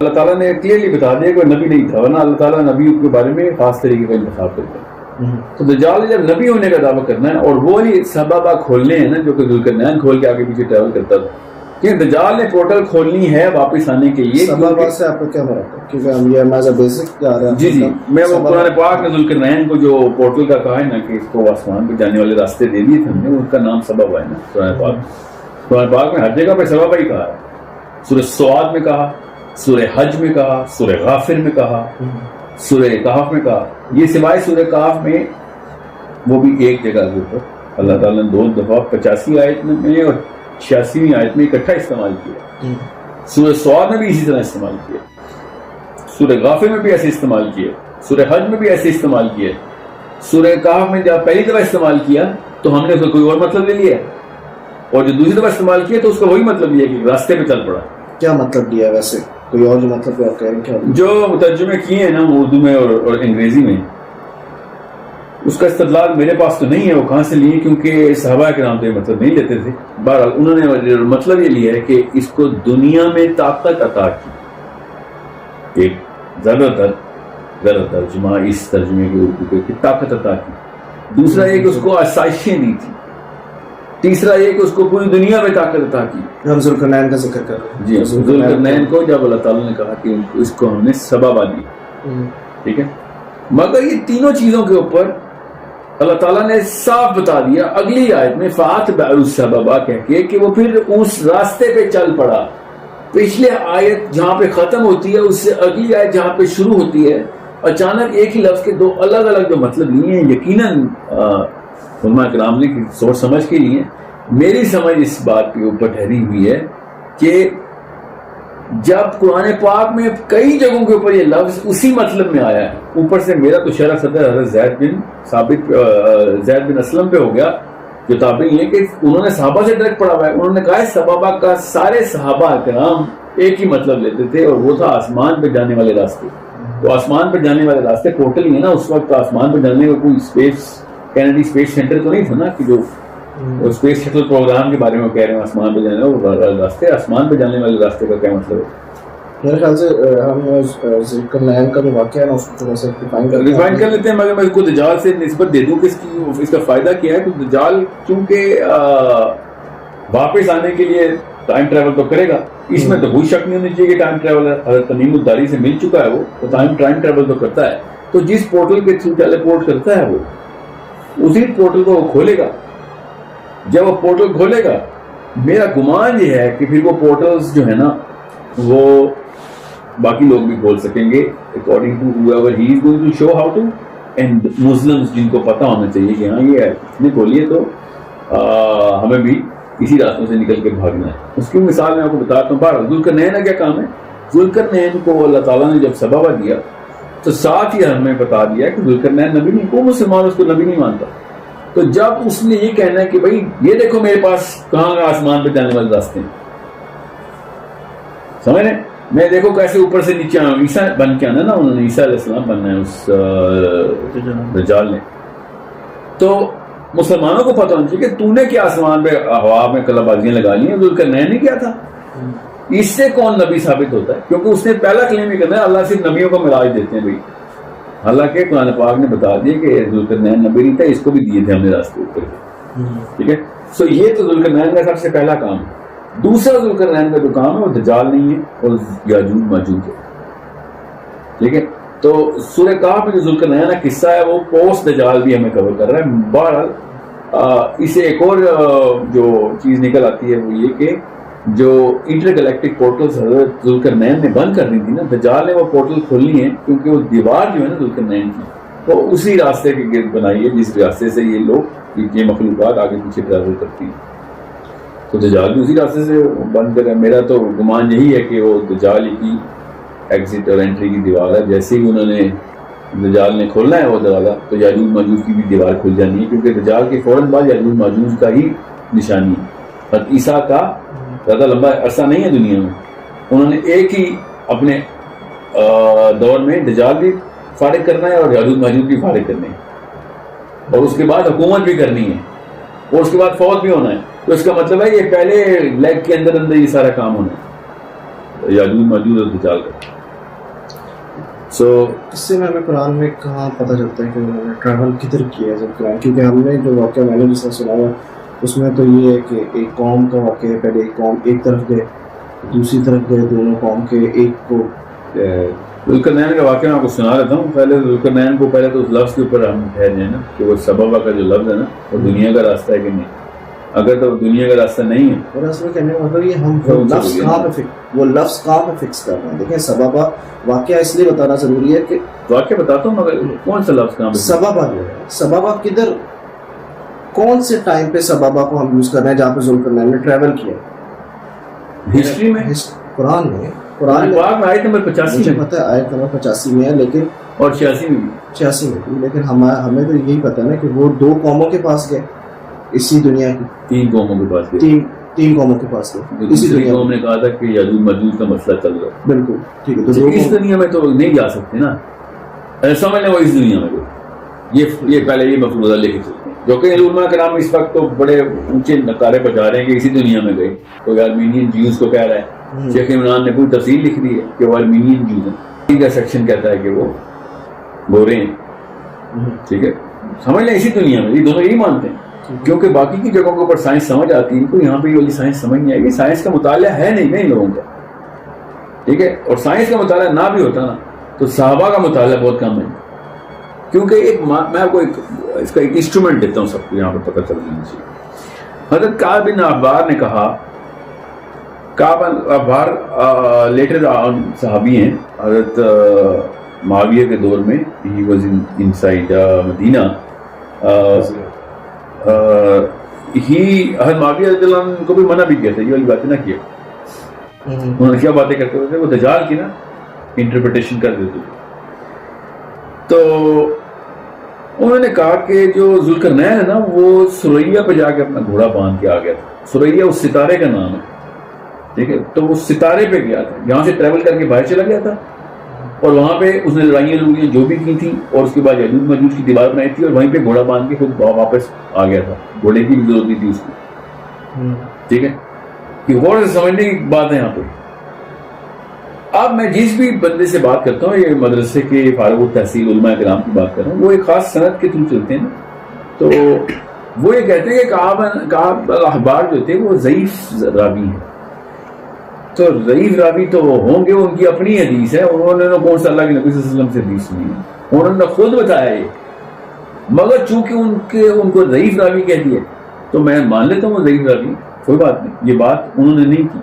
اللہ تعالیٰ نے کلیئرلی بتا دیا کہ وہ نبی نہیں تھا، ورنہ اللہ تعالیٰ نبی کے بارے میں خاص طریقے کا انتخاب کرتا ہے. تو دجال جب نبی ہونے کا دعویٰ کرنا ہے، اور وہ ہی سبابہ کھولنے ہیں نا جو کہ ذوالقرنین کھول کے آگے پیچھے ٹریول کرتا تھا، کہ دجال نے پورٹل کھولنی ہے واپس آنے کے لیے. سبابہ سے آپ کو کیا مراد ہے؟ کیونکہ ہم یہ ایز اے بیسک جا رہے ہیں. جی میں وہ قرآن پاک نے ذوالقرنین کو جو پورٹل کا کہا ہے نا کہ اس کو آسمان پہ جانے والے راستے دے دیے تھے ہم نے، ان کا نام سبابہ ہے نا. قرآن پاک میں ہر جگہ پہ سبابہ ہی کہا ہے. سورہ سعد میں کہا، سورہ حج میں کہا، سورہ غافر میں کہا، سورہ کہف میں کہا. یہ سوائے سورہ کہف میں وہ بھی ایک جگہ کے اوپر اللہ تعالیٰ نے 2 دفعہ 85 آیت میں اور 86ویں آیت میں اکٹھا استعمال کیا. سورہ سعد میں بھی اسی طرح استعمال کیا، سورہ غافر میں بھی ایسے استعمال کیا، سورہ حج میں بھی ایسے استعمال کیا. سورہ کہف میں جب پہلی دفعہ استعمال کیا تو ہم نے اس کو کوئی اور مطلب لے لیا، اور جو دوسری دفعہ استعمال کیا تو اس کا وہی مطلب لیا کہ راستے پہ چل پڑا. کیا مطلب دیا ویسے؟ کوئی اور جو مطلب آپ کہہ رہے ہیں کیا؟ جو ترجمے کیے ہیں نا اردو میں اور انگریزی میں، اس کا استدلال میرے پاس تو نہیں ہے وہ کہاں سے لیے، کیونکہ صحابہ کرام تو یہ مطلب نہیں لیتے تھے. بہرحال انہوں نے مطلب یہ لیا ہے کہ اس کو دنیا میں طاقت عطا کی. ایک زیادہ ترجمہ اس ترجمے کے اردو پہ کہ طاقت عطا کی. دوسرا یہ کہ اس کو آسائشیں دی تھی. تیسرا یہ کہ اس کو پوری دنیا میں طاقت عطا کی. ہم ذوالقرنین کا ذکر کر رہے ہیں. جی ذوالقرنین کو جب اللہ تعالیٰ نے کہا کہ اس کو ہم نے سبابہ دی، ٹھیک ہے. مگر یہ تینوں چیزوں کے اوپر اللہ تعالیٰ نے صاف بتا دیا اگلی آیت میں فَأَتْبَعُوا السَّبَبَ کہہ کے کہ وہ پھر اس راستے پہ چل پڑا. پچھلے آیت جہاں پہ ختم ہوتی ہے اس سے اگلی آیت جہاں پہ شروع ہوتی ہے، اچانک ایک ہی لفظ کے 2 الگ الگ جو مطلب لیے ہیں. یقیناً علماء کرام نے سوچ سمجھ کے لیے. میری سمجھ اس بات کے اوپر ٹھہری ہوئی ہے کہ جب قرآن پاک میں کئی جگہوں کے اوپر یہ لفظ اسی مطلب میں آیا ہے، اوپر سے میرا تو شرح صدر حضرت زید بن اسلم پہ ہو گیا جو تابعی ہیں کہ انہوں نے صحابہ سے ڈائریکٹ پڑھا ہوا ہے. انہوں نے کہا ہے سبابہ کا سارے صحابہ کرام ایک ہی مطلب لیتے تھے، اور وہ تھا آسمان پہ جانے والے راستے. تو آسمان پہ جانے والے راستے پورٹل ہی ہے نا. اس وقت آسمان پہ جانے کا کوئی اسپیس کینیڈی اسپیس سینٹر تو نہیں تھا نا کہ جو اسپیس شٹل پروگرام کے بارے میں کہہ رہے ہیں آسمان پہ جانے والے راستے. آسمان پہ جانے والے راستے کا کیا مطلب ہے؟ میرے خیال سے ہم ذوالقرنین کا جو واقعہ ہے نا اس کو تھوڑا سا ریفائن کر لیتے ہیں. مگر میں اس کو دجال سے نسبت دے دوں کہ اس کا فائدہ کیا ہے. کہ دجال چونکہ واپس آنے کے لیے ٹائم ٹریول تو کرے گا، اس میں تو کوئی شک نہیں ہونی چاہیے کہ ٹائم ٹریول ہے. حضرت تمیم الداری سے مل چکا ہے، وہ ٹائم ٹریول تو کرتا ہے. تو جس پورٹل کے تھرو ٹیلی پورٹ کرتا ہے وہ اسی پورٹل کو وہ کھولے گا. جب وہ پورٹل کھولے گا میرا گمان یہ ہے کہ پھر وہ پورٹلز جو ہے نا وہ باقی لوگ بھی کھول سکیں گے according to whoever he is going to show how to. And Muslims جن کو پتہ ہونا چاہیے کہ ہاں یہ ہے اس نے کھولی ہے تو ہمیں بھی اسی راستوں سے نکل کے بھاگنا ہے. اس کی مثال میں آپ کو بتاتا ہوں. بہرحال ذوالقرنین کا کیا کام ہے؟ ذوالقرنین کو اللہ تعالیٰ نے جب سبابہ دیا تو ساتھ ہی ہمیں بتا دیا کہ ذوالقرنین نبی نہیں، کوئی مسلمان اس کو نبی نہیں مانتا. تو جب اس نے یہ کہنا ہے کہ بھائی یہ دیکھو میرے پاس کہاں آسمان پہ جانے والے راستے ہیں، سمجھ رہے ہیں؟ میں دیکھو کیسے اوپر سے نیچے آؤں. عیسیٰ بن کے آنا نا، انہوں نے عیسیٰ علیہ السلام بننا ہے اس دجال نے. تو مسلمانوں کو پتہ ہونا چاہیے کہ تو نے کیا آسمان پہ ہوا میں کلا بازیاں لگا لی ہیں. ذوالقرنین نے کیا تھا؟ اس سے کون نبی ثابت ہوتا ہے؟ کیونکہ اس نے پہلا کلیم ہی کرنا ہے اللہ صرف نبیوں کو معراج دیتے ہیں بھائی. حالانکہ قرآن پاک نے بتا دیا کہ ذوالقرنین نبی نہیں تھا، اس کو بھی دیے تھے ہم نے راستے اوپر. ٹھیک ہے. سو یہ تو ذوالقرنین کا سب سے پہلا کام ہے. دوسرا ذوالقرنین کا جو کام ہے وہ دجال نہیں ہے اور یاجوج ماجوج ہے. ٹھیک ہے. تو سورہ کہف میں جو ذوالقرنین کا قصہ ہے وہ پوسٹ دجال بھی ہمیں کور کر رہا ہے. بہرحال اسے ایک اور جو چیز نکل آتی ہے وہ یہ کہ جو انٹر گلیکٹک پورٹلز حضرت ذوالقرنین نے بند کرنی تھی نا، دجال نے وہ پورٹل کھولنی ہے کیونکہ وہ دیوار جو ہے نا ذوالقرنین کی وہ اسی راستے کے گرد بنائی ہے جس راستے سے یہ لوگ یہ مخلوقات آگے پیچھے ٹریول کرتی ہیں. تو دجال بھی اسی راستے سے بند کر. میرا تو گمان یہی ہے کہ وہ دجال کی ایگزٹ اور انٹری کی دیوار ہے. جیسے ہی انہوں نے دجال نے کھولنا ہے وہ دروازہ تو یاجوج ماجوج کی بھی دیوار کھل جانی ہے، کیونکہ دجال کے فوراً بعد یاجوج ماجوج کا ہی نشانی ہے. اور عیسیٰ کا زیادہ لمبا عرصہ نہیں ہے دنیا میں. انہوں نے ایک ہی اپنے دور میں دجال بھی فارغ کرنا ہے اور یاجوج ماجوج بھی فارغ کرنے ہیں، اور اس کے بعد حکومت بھی کرنی ہے، اور اس کے بعد فوت بھی ہونا ہے. تو اس کا مطلب ہے یہ پہلے لیگ کے اندر یہ سارا کام ہونا ہے. یاجوج ماجوج اور دجال کا. سو اس سے ہمیں قرآن میں کہاں پتہ چلتا ہے کہ انہوں نے ٹریول کدھر کیا ہے قرآن؟ کیونکہ ہم نے جو واقعہ میں نے جس طرح سنا ہوا اس میں تو یہ ہے کہ ایک قوم کا واقعہ ہے، پہلے ایک قوم ایک طرف گئے، دوسری طرف گئے، دونوں قوم کے ایک کو ذوالقرنین کا واقعہ میں آپ کو سنا دیتا ہوں. پہلے ذوالقرنین کو پہلے تو اس لفظ کے اوپر ہم ٹھہر جائیں نا کہ وہ سببہ کا جو لفظ ہے نا وہ دنیا کا راستہ ہے کہ نہیں. اگر تو دنیا کا راستہ نہیں ہے اور اصل میں کہنے کا مطلب یہ ہم وہ لفظ کہاں پہ وہ لفظ کہاں پہ فکس کر رہے ہیں. دیکھیں سببہ واقعہ اس لیے بتانا ضروری ہے کہ واقعہ بتاتا ہوں مگر کون سا لفظ کہاں پہ سببہ جو ہے سببہ کدھر کون سے ٹائم پہ سببہ کو ہم یوز کر رہے ہیں جہاں پہ ذوالقرنین نے ٹریول کیا ہسٹری میں قرآن میں پاک میں آیت نمبر 85 مجھے میں پتہ ہے آیت نمبر 85 میں ہے لیکن اور 86 میں بھی 86 میں بھی، لیکن ہمیں تو یہی پتہ ہے نا کہ وہ دو قوموں کے پاس گئے اسی دنیا کی، 3 قوموں کے پاس گئے. تین قوموں کے پاس گئے اسی دوسری دنیا قوم نے کہا تھا کہ یاجوج ماجوج کا مسئلہ چل رہا ہے. بالکل ٹھیک ہے. تو اس دنیا میں تو نہیں جا سکتے نا، سمجھ لیں وہ اس دنیا میں یہ پہلے یہ مفروضہ لے کے چلتے ہیں جو کہ علماء کرام اس وقت تو بڑے اونچے نقارے پہنچا رہے ہیں کہ اسی دنیا میں گئے. کوئی آرمینین جیوز کو کہہ رہا ہے، شیخ عمران نے پوری تفصیل لکھ دی ہے کہ وہ آرمینین جیوز ہیں. کا سیکشن کہتا ہے کہ وہ گورے ہیں. ٹھیک ہے، سمجھ لیں اسی دنیا میں یہ دونوں یہی مانتے ہیں کیونکہ باقی کی جگہوں کے اوپر سائنس سمجھ آتی ہے، ان کو یہاں پہ یہ والی سائنس سمجھ نہیں آئے گی. سائنس کا مطالعہ ہے نہیں ان لوگوں کا. ٹھیک ہے، اور سائنس کا مطالعہ نہ بھی ہوتا نا تو صحابہ کا مطالعہ بہت کم ہے. کیونکہ ایک میں آپ کو اس کا ایک انسٹرومنٹ دیتا ہوں سب کو یہاں پہ پتہ چل جانا چاہیے. حضرت کعب بن احبار نے کہا، کعب بن احبار لیٹر صحابی ہیں حضرت معاویہ کے دور میں. ہی واز انسائڈ مدینہ. حضرت معاویہ رضی اللہ عنہ کو بھی منع بھی کیا تھا یہ والی باتیں نہ کیا. انہوں نے کیا باتیں کرتے ہوئے وہ دجال کی نا انٹرپریٹیشن کر دیتے تھے. تو انہوں نے کہا کہ جو ذوالقرنین ہے نا وہ سریا پہ جا کے اپنا گھوڑا باندھ کے آ گیا تھا. سریا اس ستارے کا نام ہے. ٹھیک ہے، تو وہ ستارے پہ گیا تھا، یہاں سے ٹریول کر کے باہر چلا گیا تھا اور وہاں پہ اس نے لڑائیاں جو بھی کی تھیں اور اس کے بعد یاجوج ماجوج کی دیوار بنائی تھی اور وہیں پہ گھوڑا باندھ کے خود واپس آ گیا تھا. گھوڑے کی بھی ضرورت نہیں تھی اس کو. ٹھیک ہے، کہ غور سے سمجھنے کی بات ہے یہاں پہ. اب میں جس بھی بندے سے بات کرتا ہوں یہ مدرسے کے فارغ التحصیل علماء کرام کی بات کر رہا ہوں، وہ ایک خاص سند کے تھرو چلتے ہیں نا. تو وہ یہ کہتے ہیں کہ کعب احبار جو تھے وہ ضعیف راوی ہیں. تو ضعیف راوی تو ہوں گے، ان کی اپنی حدیث ہے، انہوں نے کون سا اللہ کے نبی صلی اللہ علیہ وسلم سے حدیث سنی ہے، انہوں نے خود بتایا یہ. مگر چونکہ ان کو ضعیف راوی کہہ دیا تو میں مان لیتا ہوں وہ ضعیف راوی، کوئی بات نہیں. یہ بات انہوں نے نہیں کی،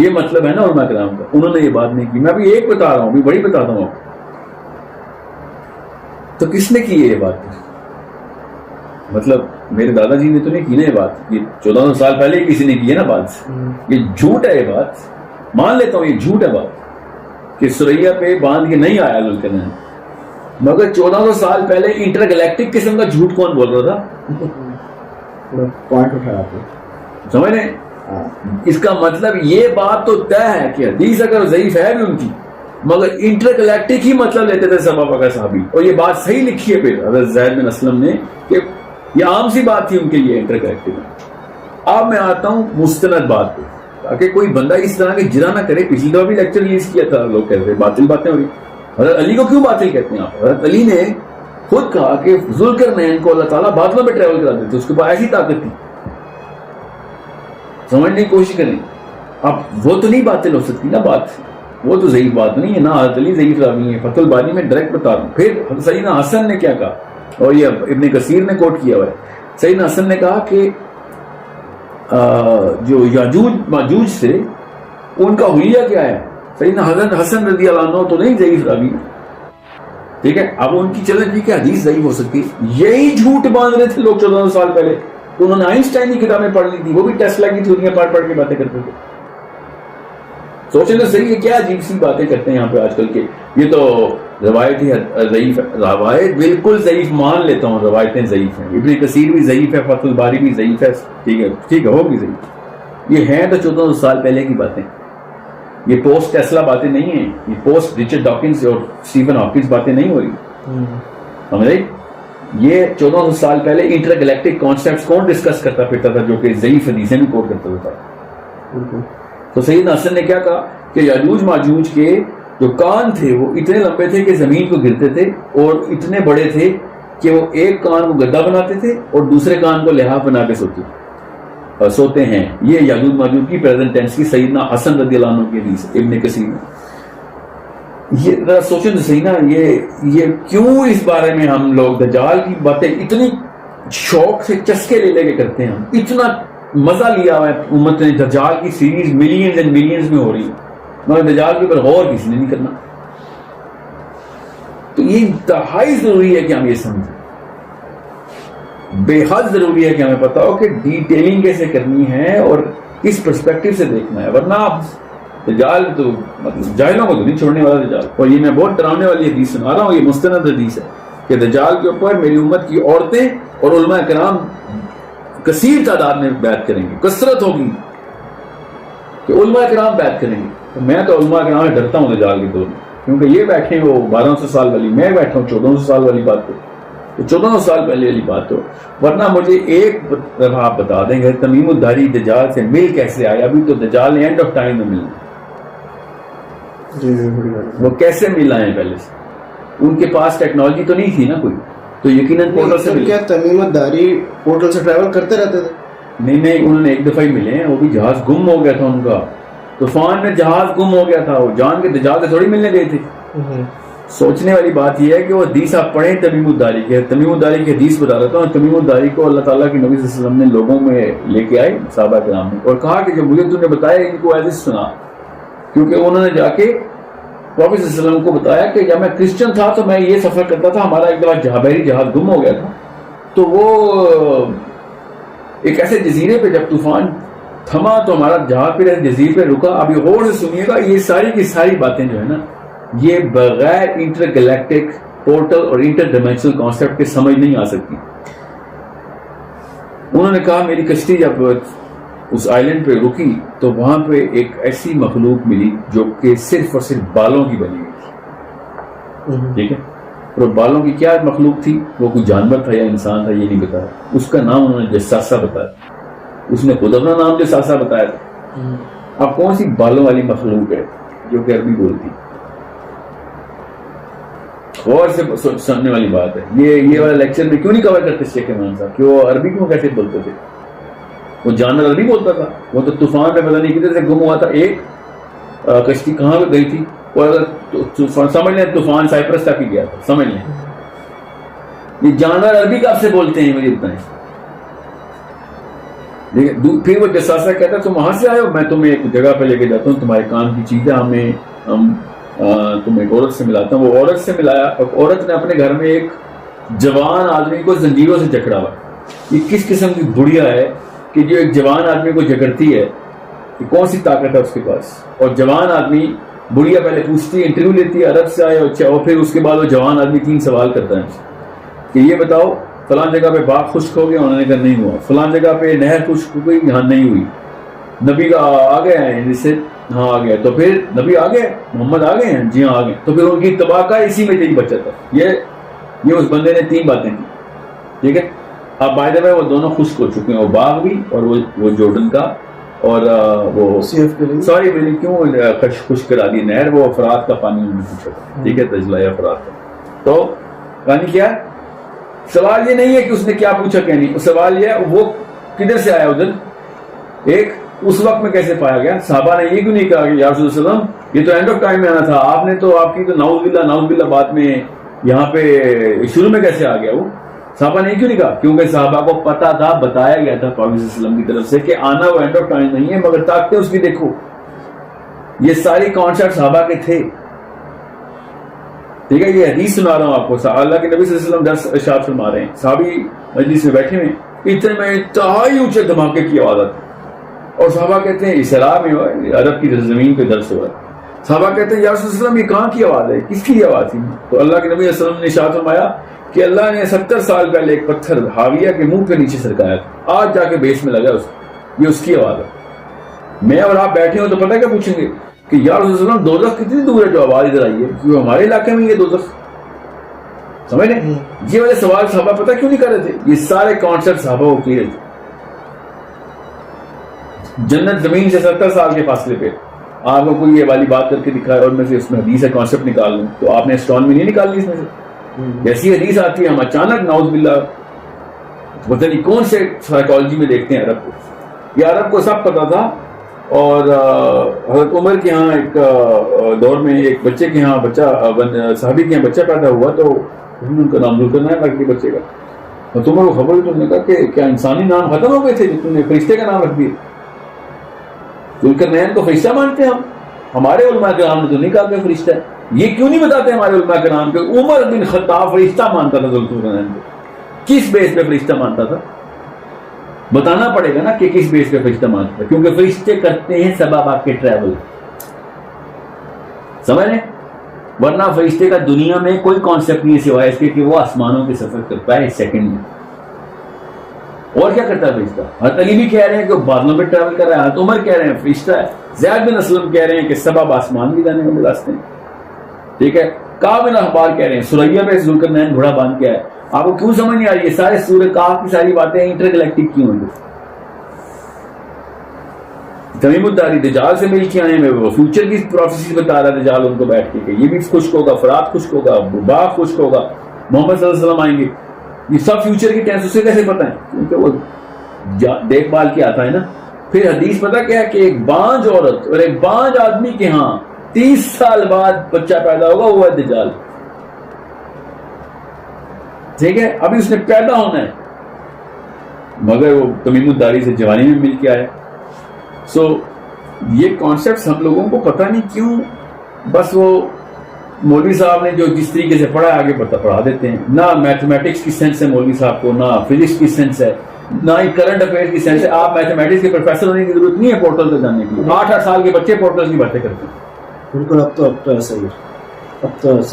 یہ مطلب ہے نا علماء کرام کا، انہوں نے یہ بات نہیں کی. میں ابھی ایک بتا رہا ہوں، ابھی بڑی بتاتا ہوں آپ. تو کس نے کی ہے یہ بات؟ مطلب میرے دادا جی نے تو نہیں کی نا یہ بات، یہ 1400 سال پہلے ہی کسی نے کی ہے نا بات. یہ جھوٹ ہے، یہ بات مان لیتا ہوں یہ جھوٹ ہے بات کہ سریا پہ باندھ کے نہیں آیا ذوالقرنین. مگر 1400 سال پہلے انٹر گلیکٹک قسم کا جھوٹ کون بول رہا تھا؟ پوائنٹ اٹھایا آپ نے، سمجھ رہے ہیں؟ اس کا مطلب یہ بات تو طے ہے کہ حدیث اگر ضعیف ہے بھی ان کی مگر انٹر گلیکٹک ہی مطلب لیتے تھے صحابہ کا صحابی. اور یہ بات صحیح لکھی ہے پھر حضرت زید بن اسلم نے کہ یہ عام سی بات تھی ان کے لیے انٹر گلیکٹک. اب میں آتا ہوں مستند بات پہ تاکہ کوئی بندہ اس طرح کے جرا نہ کرے. پچھلی دفعہ بھی لیکچر ریلیز کیا تھا، لوگ کہتے ہیں باطل باتیں ہو رہی. حضرت علی کو کیوں باطل کہتے ہیں آپ؟ حضرت علی نے خود کہا کہ ذوالقرنین کو اللہ تعالیٰ باطلوں پہ ٹریول کرا دیتے، اس کے پاس ایسی طاقت تھی. سمجھنے کی کوشش کریں. اب وہ تو نہیں باطل ہو سکتی نا بات، وہ تو ضعیف بات نہیں ہے نا. حضرت علی ضعیف راوی ہے، فتح الباری میں ڈائریکٹ بتا رہا ہوں. پھر سیدنا حسن نے کیا کہا، اور یہ ابن کثیر نے کوٹ کیا ہوا ہے. سیدنا حسن نے کہا کہ جو یاجوج ماجوج سے ان کا حلیہ کیا ہے. سیدنا حضرت حسن رضی اللہ عنہ تو نہیں ضعیف راوی. ٹھیک ہے، اب ان کی چلن کی کہ حدیث ضعیف ہو سکتی. یہی جھوٹ باندھ رہے تھے لوگ 1400 سال پہلے. تو انہوں نے آئنسٹائن کی کتابیں پڑھ لی تھی، وہ بھی ٹیسلا کی تھیوریاں پڑھ کے باتیں کرتے تھے. سوچیں تو صحیح ہے کیا عجیب سی باتیں کرتے ہیں یہاں پہ آج کل کے. یہ تو روایت ہی ضعیف ہے، روایت بالکل ضعیف مان لیتا ہوں، روایتیں ضعیف ہیں. ابن کثیر بھی ضعیف ہے، فتح الباری بھی ضعیف ہے. ٹھیک ہے ہوگی ضعیف. یہ ہیں تو 1400 سال پہلے کی باتیں. یہ پوسٹ ٹیسلا باتیں نہیں ہیں، یہ پوسٹ رچرڈ ڈاکنز اور اسٹیفن ہاکنز باتیں نہیں ہو رہی. سمجھ یہ 1400 سال پہلے انٹر گلیکٹک کانسیپٹس کون ڈسکس کرتا پھرتا تھا جو کہ ضعیف حدیثیں بھی کوٹ کرتا تھا. تو سیدنا حسن نے کیا کہا کہ یاجوج ماجوج کے جو کان تھے وہ اتنے لمبے تھے کہ زمین کو گرتے تھے، اور اتنے بڑے تھے کہ وہ ایک کان کو گدا بناتے تھے اور دوسرے کان کو لحاف بنا کے سوتے ہیں. یہ یاجوج ماجوج کی پریزنٹ ٹینس کی سیدنا حسن رضی اللہ عنہ کی حدیث ابن کثیر میں. یہ ذرا سوچیں تو صحیح نا، یہ کیوں اس بارے میں ہم لوگ دجال کی باتیں اتنی شوق سے چسکے لے کے کرتے ہیں. ہم اتنا مزہ لیا ہوا ہے امت نے، دجال کی سیریز ملینز اینڈ ملینز میں ہو رہی ہے، مگر دجال کے اوپر غور کسی نے نہیں کرنا. تو یہ انتہائی ضروری ہے کہ ہم یہ سمجھیں، بے حد ضروری ہے کہ ہمیں پتا ہو کہ ڈیٹیلنگ کیسے کرنی ہے اور کس پرسپیکٹو سے دیکھنا ہے. ورنہ آپ دجال تو مطلب جاہلوں کو تو نہیں چھوڑنے والا دجال. اور یہ میں بہت ڈرانے والی حدیث سنا رہا ہوں، یہ مستند حدیث ہے کہ دجال کے اوپر میری امت کی عورتیں اور علماء کرام کثیر تعداد میں بیعت کریں گے، کثرت ہوگی کہ علماء کرام بیعت کریں گے. تو میں تو علماء کرام سے ڈرتا ہوں دجال کے دور میں، کیونکہ یہ بیٹھے وہ 1200 سال والی، میں بیٹھا ہوں 1400 سال والی بات. تو 1400 سال پہلے والی بات ہو. ورنہ مجھے ایک دفعہ آپ بتا دیں گے تمیم الداری دجال سے مل کیسے آیا. ابھی تو دجال نے اینڈ آف ٹائم میں ملنا، وہ کیسے مل آئے پہلے سے؟ ان کے پاس ٹیکنالوجی تو نہیں تھی نا کوئی، تو یقیناً پورٹل سے ملے. کیا تمیم الداری پورٹل سے ٹریول کرتے رہتے تھے؟ نہیں، انہوں نے ایک دفعہ ہی ملے ہیں، وہ بھی جہاز گم ہو گیا تھا ان کا، طوفان میں جہاز گم ہو گیا تھا، وہ جان کے دجال سے تھوڑی ملنے گئے تھے. سوچنے والی بات یہ ہے کہ وہ حدیث آپ پڑھیں تمیم الداری کی. تمیم الداری کی حدیث بتا رہتا ہوں. تمیم الداری کو اللہ تعالیٰ کے نبی صلی اللہ علیہ وسلم نے لوگوں میں لے کے آئے صحابہ کرام میں، اور کہا کہ جو مجھے تم نے بتایا ان کو ایسے سنا، کیونکہ انہوں نے جا کے پروفیٹ صلی اللہ علیہ وسلم کو بتایا کہ جب میں کرسچن تھا تو میں یہ سفر کرتا تھا، ہمارا ایک دفعہ بحری جہاز گم ہو گیا تھا، تو وہ ایک ایسے جزیرے پہ جب طوفان تھما تو ہمارا جہاز پہ جزیرے پہ رکا. اب یہ غور سے سنیے گا، یہ ساری کی ساری باتیں جو ہے نا یہ بغیر انٹر گلیکٹک پورٹل اور انٹر ڈائمینشنل کانسیپٹ کے سمجھ نہیں آ سکتی. انہوں نے کہا میری کشتی جب اس آئلینڈ پہ رکی تو وہاں پہ ایک ایسی مخلوق ملی جو کہ صرف اور صرف بالوں کی بنی ہوئی تھی. ٹھیک ہے، اور بالوں کی کیا مخلوق تھی؟ وہ کوئی جانور تھا یا انسان تھا یہ نہیں بتایا. اس کا نام انہوں نے جساسہ بتایا. اس نے خود اپنا نام جساسہ بتایا تھا. اب کون سی بالوں والی مخلوق ہے جو کہ عربی بولتی؟ غور سے سننے والی بات ہے. یہ والا لیکچر میں کیوں نہیں کور کرتے شیخ امان صاحب کہ وہ عربی کیوں کیسے بولتے تھے؟ وہ جانور عربی بولتا تھا. وہ تو طوفان میں پتہ نہیں کتنے سے گم ہوا تھا. ایک کشتی کہاں پہ گئی تھی، اور اگر سمجھ لیں طوفان سائپرس تک ہی گیا تھا. سمجھ لیں یہ جانور عربی کب سے بولتے ہیں مجھے بتائیں. پھر وہ جساسہ کہتا تم وہاں سے آئے ہو، میں تمہیں ایک جگہ پہ لے کے جاتا ہوں، تمہارے کام کی چیز ہے، ہم تم ایک عورت سے ملاتا ہوں. وہ عورت سے ملایا. عورت نے اپنے گھر میں ایک جوان آدمی کو زنجیروں سے جکڑا ہوا. یہ کس قسم کی بڑھیا ہے کہ جو ایک جوان آدمی کو جکڑتی ہے، کہ کون سی طاقت ہے اس کے پاس. اور جوان آدمی بڑھیا پہلے پوچھتی ہے، انٹرویو لیتی ہے عرب سے آئے اچھا، اور پھر اس کے بعد وہ جوان آدمی 3 سوال کرتا ہے کہ یہ بتاؤ فلاں جگہ پہ باغ خشک ہو گیا؟ انہوں نے کہا نہیں ہوا. فلاں جگہ پہ نہر خشک ہو گئی؟ یہاں نہیں ہوئی. نبی کا آ گئے ہیں جس سے؟ ہاں آ گیا. تو پھر نبی آ گئے، محمد آ گئے ہیں؟ جی ہاں آ گئے. تو پھر ان کی تباہ کا اسی میں یہی بچت ہے. یہ اس بندے نے 3 باتیں کی. ٹھیک ہے، اب بائی دا وے وہ دونوں خشک ہو چکے ہیں، وہ باغ بھی اور وہ جورڈن کا، اور وہ سوری میں نے کیوں خشک کرا دی نہر، وہ فرات کا پانی انہوں نے پوچھا تھا. ٹھیک ہے، تجلہ یا فرات کا. تو کہانی کیا ہے؟ سوال یہ نہیں ہے کہ اس نے کیا پوچھا کہ نہیں، سوال یہ ہے وہ کدھر سے آیا ادھر. ایک اس وقت میں کیسے پایا گیا؟ صحابہ نے یہ کیوں نہیں کہا کہ یا رسول اللہ علیہ وسلم یہ تو اینڈ آف ٹائم میں آنا تھا، آپ نے تو آپ کی تو نعوذ باللہ بات میں یہاں پہ شروع میں کیسے آ گیا؟ وہ صحابہ نے کیوں نہیں کہا؟ کیونکہ صحابہ کو پتا تھا، بتایا گیا تھا پاک صلی اللہ علیہ وسلم کی طرف سے کہ آنا وہ اینڈ آف ٹائم نہیں ہے، مگر طاقتیں اس کی دیکھو. یہ ساری کانسیپٹ صحابہ کے تھے. ٹھیک ہے، یہ حدیث سنا رہا ہوں آپ کو. اللہ کے نبی صلی اللہ علیہ وسلم درس ارشاد فرما رہے ہیں، صحابی مجلس میں بیٹھے ہوئے، اتنے میں انتہائی اونچے دھماکے کی آواز آتی، اور صحابہ کہتے ہیں اسرا میں ہوا، عرب کی زمین پہ درس ہوا. صحابہ کہتے ہیں یا رسول اللہ علیہ وسلم یہ کہاں کی آواز ہے، کس کی آواز تھی؟ تو اللہ کے نبی صلی اللہ علیہ وسلم نے ارشاد فرمایا کہ اللہ نے 70 سال پہلے ایک پتھر حاویہ کے منہ پہ نیچے سرکایا تھا، آج جا کے بیس میں لگا اس کو، یہ اس کی آواز ہے. میں اور آپ بیٹھے ہوں تو پتہ کیا پوچھیں گے کہ یا رسول اللہ علیہ وسلم دوزخ کتنی دور ہے جو آواز ادھر آئی ہے، کیونکہ ہمارے علاقے میں یہ دوزخ. سمجھ لیں یہ والے سوال صحابہ پتہ کیوں نہیں کر رہے تھے؟ یہ سارے کانسیپٹ صحابہ کو کلیئر تھے. جنت زمین سے 70 سال کے فاصلے پہ، آپ کو کوئی یہ والی بات کر کے دکھائے اور میں سے اس میں حدیث ہے کانسیپٹ نکال لوں تو آپ نے اسٹرانومی نہیں نکالنی اس میں سے. جیسی حدیث آتی ہے ہم اچانک نعوذ باللہ پتہ نہیں کون سے سائیکالوجی میں دیکھتے ہیں عرب کو. یہ عرب کو سب پتا تھا. اور حضرت عمر کے ہاں ایک دور میں ایک بچے کے ہاں صحابی کے یہاں بچہ پیدا ہوا تو ان کا نام ذوالقرنین رکھ دیا بچے کا. اور تمہیں کو خبر تم نے کہا کہ کیا انسانی نام ختم ہو گئے تھے جو تم نے فرشتے کا نام رکھ دیا. ذوالقرنین کو فرشتہ مانتے ہیں ہمارے علماء کرام نے تو نہیں کہا کہ فرشتہ ہے. یہ کیوں نہیں بتاتے ہمارے علماء کرام کہ عمر بن خطاب فرشتہ مانتا تھا ذوالقرنین کو. کس بیس پہ فرشتہ مانتا تھا بتانا پڑے گا نا کہ کس بیس پہ فرشتہ مانتا ہے. کیونکہ فرشتے کرتے ہیں سبب آپ کے ٹریول سمجھ رہے. ورنہ فرشتے کا دنیا میں کوئی کانسیپٹ نہیں سوائے اس کے کہ وہ آسمانوں کے سفر کرتا ہے سیکنڈ میں. اور کیا کرتا ہے فرشتہ. حضرت علی بھی کہہ رہے ہیں کہ بادلوں پہ ٹریول کر رہا ہے. حضرت عمر کہہ رہے ہیں فرشتہ ہے. زید بن اسلم کہہ رہے ہیں کہ سبب آسمان بھی جانے والے راستے ہیں. ٹھیک ہے. کعب بن احبار کہہ رہے ہیں سریا پہ ذوالقرنین گھوڑا باندھ کے آئے. آپ کو کیوں سمجھ نہیں آ رہی ہے سارے سورہ کہف کی ساری باتیں انٹر گلیکٹک کیوں ہیں. تمیم الداری دجال سے مل کے آئے ہیں. وہ فیوچر کی پروفیسیز بتا رہا ہے دجال ان کو بیٹھ کے کہ یہ بھی خشک ہوگا فرات خشک ہوگا باغ خشک ہوگا محمد صلی اللہ علیہ وسلم آئیں گے. یہ سب فیوچر کی ٹینس اسے کیسے پتہ ہے کیونکہ وہ دیکھ بھال کے آتا ہے نا. پھر حدیث پتہ کیا ہے کہ ایک بانج عورت اور ایک بانج آدمی کے ہاں 30 سال بعد بچہ پیدا ہوگا وہ ہے دجال. ٹھیک ہے. ابھی اس نے پیدا ہونا ہے مگر وہ تمیم الداری سے جوانی میں مل کے آئے. سو یہ کانسیپٹس ہم لوگوں کو پتہ نہیں کیوں بس وہ مولوی صاحب نے جو جس طریقے سے پڑھا آگے پڑھا دیتے ہیں. نہ میتھمیٹکس کی سینس ہے مولوی صاحب کو نہ فزکس کی سینس ہے نہ ہی کرنٹ افیئر کی سینس ہے. آپ میتھمیٹکس کے پروفیسر ہونے کی ضرورت نہیں ہے پورٹل پہ جانے کی. 8 سال کے بچے پورٹل کی باتیں کرتے ہیں. بالکل. اب تو ایسا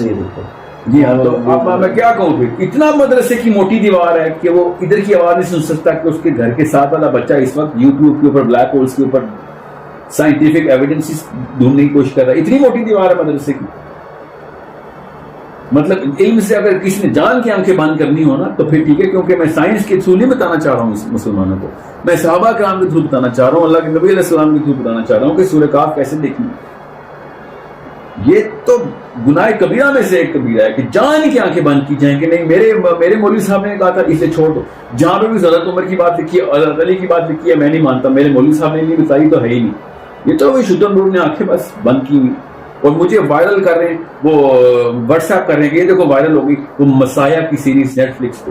ہی بالکل. جی ہاں. تو اب میں کیا کہوں پھر اتنا مدرسے کی موٹی دیوار ہے کہ وہ ادھر کی آواز نہیں سن سکتا کہ اس کے گھر کے ساتھ والا بچہ اس وقت یوٹیوب کے اوپر بلیک ہولز کے اوپر سائنٹیفک ایویڈنس ڈھونڈنے کی کوشش کر رہا ہے. اتنی موٹی دیوار ہے مدرسے کی. مطلب علم سے اگر کسی نے جان کی آنکھیں بند کرنی ہو نا تو پھر ٹھیک ہے کیونکہ میں سائنس کے تھرو نہیں بتانا چاہ رہا ہوں مسلمانوں کو. میں صحابہ کرام کے تھرو بتانا چاہ رہا ہوں اللہ کے نبی علیہ السلام کے تھرو بتانا چاہ رہا ہوں کہ سورہ کہف کیسے دیکھنی. یہ تو گناہ کبیرہ میں سے ایک کبیرہ ہے کہ جان کی آنکھیں بند کی جائیں کہ نہیں. میرے مولوی صاحب نے کہا تھا اسے چھوڑ دو. جہاں پہ بھی حضرت عمر کی بات لکھی ہے حضرت علی کی بات لکھی ہے میں نہیں مانتا. میرے مولوی صاحب نے نہیں بتائی تو ہے ہی نہیں. یہ تو وہی شدن نور نے آنکھیں بس بند کی ہوئی اور مجھے وائرل کر رہے ہیں. وہ واٹس ایپ کر رہے ہیں کہ یہ دیکھو وائرل ہوگی وہ مسایہ کی سیریز نیٹ فلکس پہ.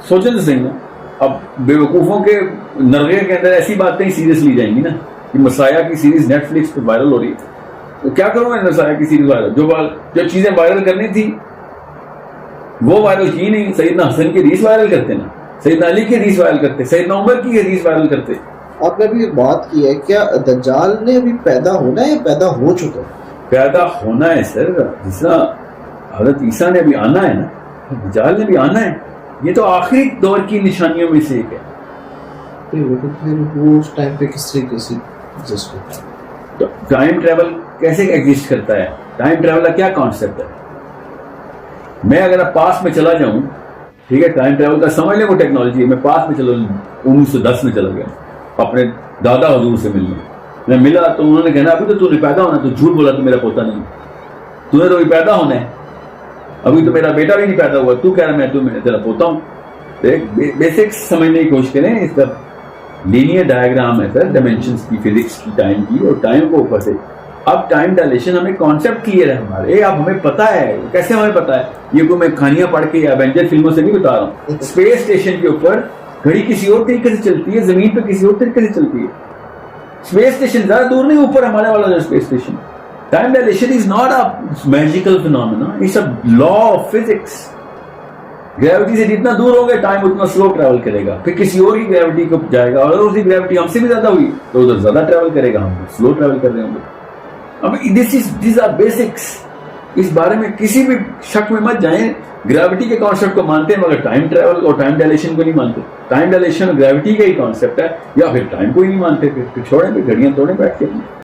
سوچیں تو صحیح نا. اب بے وقوفوں کے نرغے کے اندر ایسی باتیں سیریس لی جائیں گی نا کہ مسایہ کی سیریز نیٹ فلکس پہ وائرل ہو رہی ہے. تو کیا کروں میں مسایہ کی سیریز وائرل جو چیزیں وائرل کرنی تھی وہ وائرل کی نہیں. سیدنا حسن کی حدیث وائرل کرتے نا سیدنا علی کی حدیث وائرل کرتے سیدنا عمر کی حدیث وائرل کرتے. آپ نے ابھی بات کی ہے کیا دجال نے ابھی پیدا ہونا ہے یا پیدا ہو چکا ہے؟ پیدا ہونا ہے سر. جس طرح حضرت عیسیٰ نے ابھی آنا ہے نا دجال نے بھی آنا ہے. یہ تو آخری دور کی نشانیوں میں سے ایک ہے. وہ اس ٹائم پہ کس طریقے سے ٹائم ٹریول کیسے ایگزسٹ کرتا ہے. ٹائم ٹریول کا کیا کانسیپٹ ہے. میں اگر پاس میں چلا جاؤں ٹھیک ہے ٹائم ٹریول کا سمجھ لیں وہ ٹیکنالوجی ہے. میں پاس میں چلا 1910 میں چلا گیا اپنے دادا حضور سے ملنے. میں ملا تو انہوں نے کہنا ابھی تو نے پیدا ہونا. تو جھوٹ بولا تو میرا پوتا نہیں. تو نے تو ابھی پیدا ہونا ہے. ابھی تو میرا بیٹا بھی نہیں پیدا ہوا. تو کہہ رہا میں تیرا پوتا ہوں. بیسکس سمجھنے کی کوشش کریں. اس کا لینئر ڈائیگرام ہے سر ڈائمینشنز کی فزکس کی ٹائم کی اور ٹائم کو اوپر سے. اب ٹائم ڈائلیشن ہمیں کانسیپٹ کلیئر ہے ہمارے. اب ہمیں پتا ہے کیسے ہمیں پتا ہے. یہ کوئی میں کہانیاں پڑھ کے یا ایونجر فلموں سے نہیں بتا رہا ہوں. اسپیس اسٹیشن کے اوپر گھڑی کسی اور طریقے سے چلتی ہے زمین پہ کسی اور طریقے سے چلتی ہے. اسپیس اسٹیشن زیادہ دور نہیں اوپر ہمارے والا جو space station. Time dilation is not a magical phenomena it's a law of physics. Gravity سے جتنا دور ہوگا ٹائم اتنا سلو ٹریول کرے گا. پھر کسی اور کی گریوٹی کو جائے گا اور اس کی گریوٹی ہم سے بھی زیادہ ہوئی تو ادھر زیادہ ٹریول کرے گا. ہم سلو ٹریول کر رہے ہوں گے. اب دیز آر بیسکس. اس بارے میں کسی بھی شک میں مت جائیں. گریوٹی کے کانسیپٹ کو مانتے ہیں مگر ٹائم ٹریول اور ٹائم ڈائلیشن کو نہیں مانتے. ٹائم ڈائلیشن گریوٹی کا ہی کانسیپٹ ہے یا پھر ٹائم کو ہی نہیں مانتے. پھر چھوڑیں پھر گھڑیاں توڑیں بیٹھ کے.